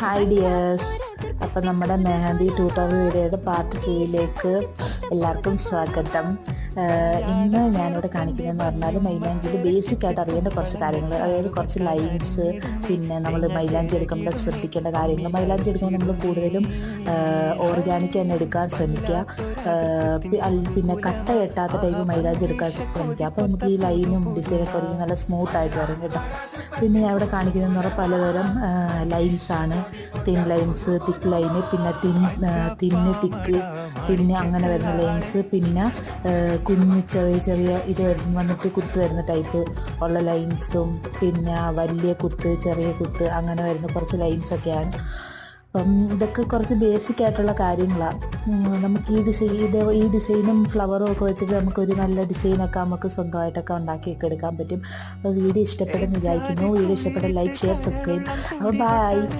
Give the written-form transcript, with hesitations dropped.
Hi dears, അപ്പം നമ്മുടെ mehndi tutorial വീഡിയോയുടെ പാർട്ട് 2ലേക്ക് എല്ലാവർക്കും സ്വാഗതം. ഇന്ന് ഞാനിവിടെ കാണിക്കുന്നതെന്ന് പറഞ്ഞാൽ മൈലാഞ്ചിയിൽ ബേസിക്കായിട്ട് അറിയേണ്ട കുറച്ച് കാര്യങ്ങൾ, അതായത് കുറച്ച് ലൈൻസ്, പിന്നെ നമ്മൾ മൈലാഞ്ചി എടുക്കുമ്പോൾ ശ്രദ്ധിക്കേണ്ട കാര്യങ്ങൾ. മൈലാഞ്ചി എടുക്കുമ്പോൾ നമ്മൾ കൂടുതലും ഓർഗാനിക് തന്നെ എടുക്കാൻ ശ്രമിക്കുക, പിന്നെ കട്ട കെട്ടാത്ത ടൈപ്പ് മൈലാഞ്ചി എടുക്കാൻ ശ്രമിക്കുക. അപ്പോൾ നമുക്ക് ഈ ലൈനും ഡിസൈനൊക്കെ ഒരുങ്ങി നല്ല സ്മൂത്തായിട്ട് വരും കേട്ടോ. പിന്നെ ഞാൻ ഇവിടെ കാണിക്കുന്നതെന്ന് പറഞ്ഞാൽ പലതരം ലൈൻസാണ്. തിൻ ലൈൻസ്, തിക്ക് ലൈന്, പിന്നെ തിന്ന് അങ്ങനെ വരുന്ന ലൈൻസ്, പിന്നെ കുഞ്ഞ് ചെറിയ ചെറിയ ഇത് വന്നിട്ട് കുത്ത് വരുന്ന ടൈപ്പ് ഉള്ള ലൈൻസും, പിന്നെ വലിയ കുത്ത്, ചെറിയ കുത്ത്, അങ്ങനെ വരുന്ന കുറച്ച് ലൈൻസൊക്കെയാണ്. അപ്പം ഇതൊക്കെ കുറച്ച് ബേസിക് ആയിട്ടുള്ള കാര്യങ്ങളാണ്. നമുക്ക് ഈ ഡിസൈനും ഫ്ലവറും ഒക്കെ വെച്ചിട്ട് നമുക്കൊരു നല്ല ഡിസൈനൊക്കെ നമുക്ക് സ്വന്തമായിട്ടൊക്കെ ഉണ്ടാക്കിയൊക്കെ എടുക്കാൻ പറ്റും. അപ്പോൾ വീഡിയോ ഇഷ്ടപ്പെടുമെന്ന് വിചാരിക്കുന്നു. വീഡിയോ ഇഷ്ടപ്പെട്ട ലൈക്ക്, ഷെയർ, സബ്സ്ക്രൈബ്. അപ്പോൾ ബൈ.